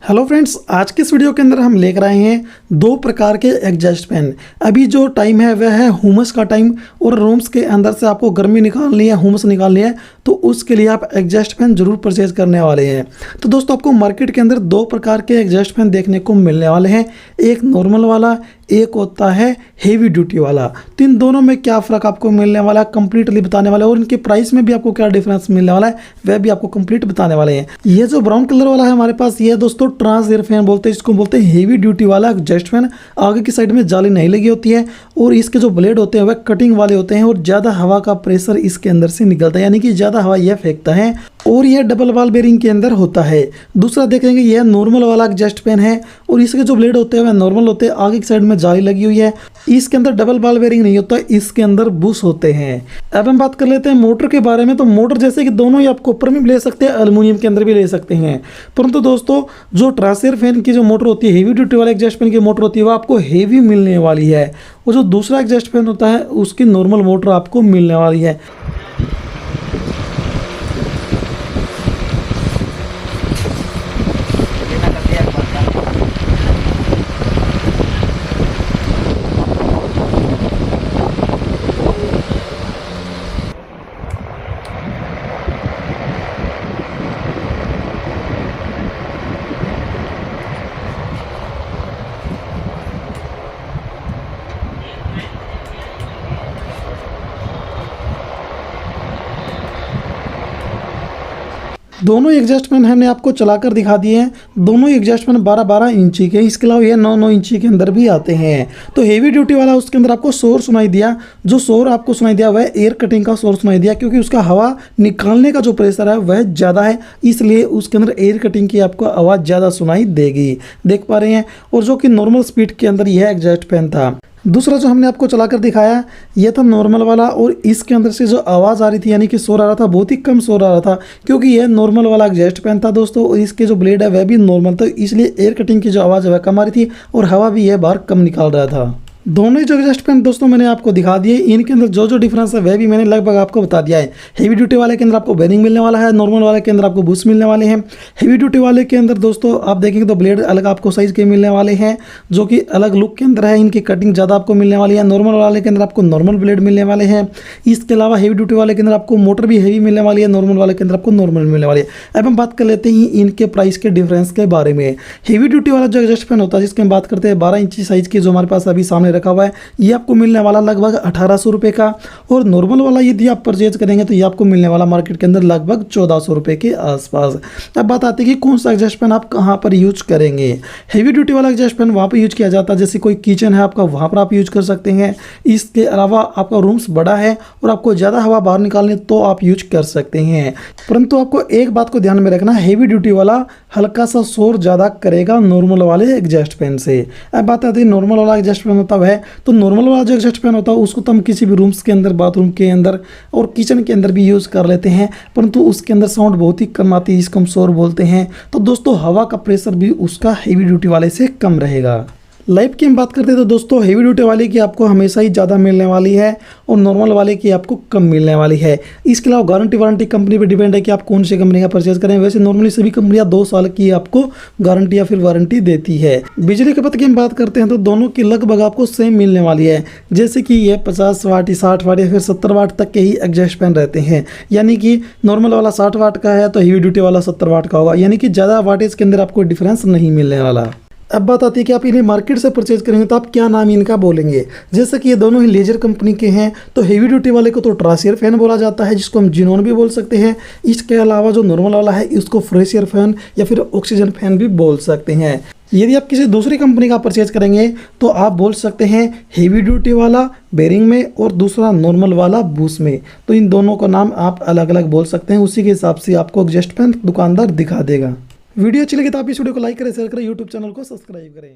Hello friends, आज के इस वीडियो के अंदर हम लेकर आए हैं दो प्रकार के एग्जॉस्ट फैन। अभी जो टाइम है वह है हुमस का टाइम और रूम्स के अंदर से आपको गर्मी निकालनी है, हुमस निकालनी है, तो उसके लिए आप एग्जॉस्ट फैन जरूर परचेज करने वाले हैं। तो दोस्तों, आपको मार्केट के अंदर दो प्रकार के एग्जॉस्ट फैन देखने को मिलने वाले हैं, एक नॉर्मल वाला, एक होता है हेवी ड्यूटी वाला। तो इन दोनों में क्या फ़र्क आपको मिलने वाला है कंप्लीटली बताने वाला है, और इनके प्राइस में भी आपको क्या डिफरेंस मिलने वाला है वह भी आपको कंप्लीट बताने वाले हैं। ये जो ब्राउन कलर वाला है हमारे पास, ये दोस्तों ट्रांस एयर फैन बोलते हैं, इसको बोलते हैं हेवी ड्यूटी वाला एग्जॉस्ट फैन। आगे की साइड में जाली नहीं लगी होती है और इसके जो ब्लेड होते हैं वह कटिंग वाले होते हैं और ज़्यादा हवा का प्रेशर इसके अंदर से निकलता है, यानी कि ज़्यादा हवा यह फेंकता है और यह डबल बॉल बेरिंग के अंदर होता है। दूसरा देखेंगे, यह नॉर्मल वाला एग्जॉस्ट फैन है और इसके जो ब्लेड होते हैं वह नॉर्मल होते हैं, आगे की साइड में जाली लगी हुई है। इसके अंदर डबल बॉल बेरिंग नहीं होता, इसके अंदर बुश होते हैं। अब हम बात कर लेते हैं मोटर के बारे में। तो मोटर जैसे कि दोनों ही आप कॉपर में भी ले सकते हैं, एल्युमिनियम के अंदर भी ले सकते हैं, परंतु दोस्तों जो ट्रांस एयर फैन की जो मोटर होती है, हेवी ड्यूटी वाले एग्जॉस्ट फैन की मोटर होती है, वो आपको हेवी मिलने वाली है, और जो दूसरा एग्जॉस्ट फैन होता है उसकी नॉर्मल मोटर आपको मिलने वाली है। दोनों एग्जॉस्ट फैन हमने आपको चलाकर दिखा दिए हैं। दोनों एग्जॉस्ट फैन 12-12 इंची के, इसके अलावा ये 9-9 इंची के अंदर भी आते हैं। तो हेवी ड्यूटी वाला उसके अंदर आपको शोर सुनाई दिया, जो शोर आपको सुनाई दिया वह एयर कटिंग का शोर सुनाई दिया, क्योंकि उसका हवा निकालने का जो प्रेशर है वह ज़्यादा है, इसलिए उसके अंदर एयर कटिंग की आपको आवाज़ ज़्यादा सुनाई देगी, देख पा रहे हैं। और जो कि नॉर्मल स्पीड के अंदर यह एग्जॉस्ट फैन था। दूसरा जो हमने आपको चलाकर दिखाया यह था नॉर्मल वाला, और इसके अंदर से जो आवाज़ आ रही थी यानी कि शोर आ रहा था, बहुत ही कम शोर आ रहा था, क्योंकि यह नॉर्मल वाला एग्जॉस्ट फैन था दोस्तों, और इसके जो ब्लेड है वह भी नॉर्मल था, इसलिए एयर कटिंग की जो आवाज़ है वह कम आ रही थी और हवा भी यह बाहर कम निकाल रहा था। दोनों ही जो एग्जॉस्ट फैन दोस्तों मैंने आपको दिखा दिए, इनके अंदर जो जो डिफरेंस है वह भी मैंने लगभग आपको बता दिया है। हेवी ड्यूटी वाले के अंदर आपको बेरिंग मिलने वाला है, नॉर्मल वाले के अंदर आपको बुश मिलने वाले हैं। हेवी ड्यूटी वाले के अंदर दोस्तों आप देखेंगे तो ब्लेड अलग आपको साइज के मिलने वाले हैं, जो कि अलग लुक के अंदर है, इनकी कटिंग ज़्यादा आपको मिलने वाली है। नॉर्मल वाले के अंदर आपको नॉर्मल ब्लेड मिलने वाले हैं। इसके अलावा हेवी ड्यूटी वाले के अंदर आपको मोटर भी हेवी मिलने वाली है, नॉर्मल वाले के अंदर आपको नॉर्मल मिलने वाली है। अब हम बात कर लेते हैं इनके प्राइस के डिफरेंस के बारे में। हेवी ड्यूटी वाला जो एग्जॉस्ट फैन होता है, जिसकी हम बात करते हैं 12 इंची साइज की, जो हमारे पास अभी सामने रखा हुआ है, ये आपको मिलने वाला लगभग 1800 रुपये का। और नॉर्मल वाला यदि आप परचेज करेंगे तो ये आपको मिलने वाला मार्केट के अंदर लगभग 1400 रुपये के आसपास। अब बात आती है कि कौन सा एग्जॉस्ट फैन आप कहाँ पर यूज करेंगे। हेवी ड्यूटी वाला एग्जॉस्ट फैन वहाँ पर यूज किया जाता है, जैसे कोई किचन है आपका, वहाँ पर आप यूज कर सकते हैं। इसके अलावा आपका रूम्स बड़ा है और आपको ज़्यादा हवा बाहर निकालनी तो आप यूज कर सकते हैं, परंतु आपको एक बात को ध्यान में रखना, हेवी ड्यूटी वाला हल्का सा शोर ज़्यादा करेगा नॉर्मल वाले एग्जॉस्ट फैन से। अब बात आती है नॉर्मल वाला एग्जॉस्ट फैन होता है, तो नॉर्मल वाला जो एग्जॉस्ट फैन होता है उसको तो हम किसी भी रूम्स के अंदर, बाथरूम के अंदर और किचन के अंदर भी यूज़ कर लेते हैं, परंतु उसके अंदर साउंड बहुत ही कम आती है, जिसको हम शोर बोलते हैं। तो दोस्तों हवा का प्रेशर भी उसका हेवी ड्यूटी वाले से कम रहेगा। लाइफ की हम बात करते हैं तो दोस्तों हेवी ड्यूटी वाले की आपको हमेशा ही ज़्यादा मिलने वाली है और नॉर्मल वाले की आपको कम मिलने वाली है। इसके अलावा गारंटी वारंटी कंपनी पे डिपेंड है कि आप कौन सी कंपनी का परचेज करें। वैसे नॉर्मली सभी कंपनियां 2 साल की आपको गारंटी या फिर वारंटी देती है। बिजली खपत की हम बात करते हैं तो दोनों की लगभग आपको सेम मिलने वाली है, जैसे कि ये 50 वाट, 60 वाट या फिर 70 वाट तक के ही एग्जॉस्ट फैन रहते हैं, यानी कि नॉर्मल वाला 60 वाट का है तो हेवी ड्यूटी वाला 70 वाट का होगा, यानी कि ज़्यादा वाटेज के अंदर आपको डिफरेंस नहीं मिलने वाला। अब बात आती है कि आप इन्हें मार्केट से परचेज करेंगे तो आप क्या नाम इनका बोलेंगे। जैसे कि ये दोनों ही लेजर कंपनी के हैं, तो हेवी ड्यूटी वाले को तो ट्रांस एयर फैन बोला जाता है, जिसको हम जिनोन भी बोल सकते हैं। इसके अलावा जो नॉर्मल वाला है उसको फ्रेश एयर फैन या फिर ऑक्सीजन फैन भी बोल सकते हैं। यदि आप किसी दूसरी कंपनी का परचेज करेंगे तो आप बोल सकते हैं हेवी ड्यूटी वाला बेरिंग में और दूसरा नॉर्मल वाला बुश में। तो इन दोनों का नाम आप अलग अलग बोल सकते हैं, उसी के हिसाब से आपको एग्जॉस्ट फैन दुकानदार दिखा देगा। वीडियो अच्छी लगी तो आप इस वीडियो को लाइक करें, शेयर करें, यूट्यूब चैनल को सब्सक्राइब करें।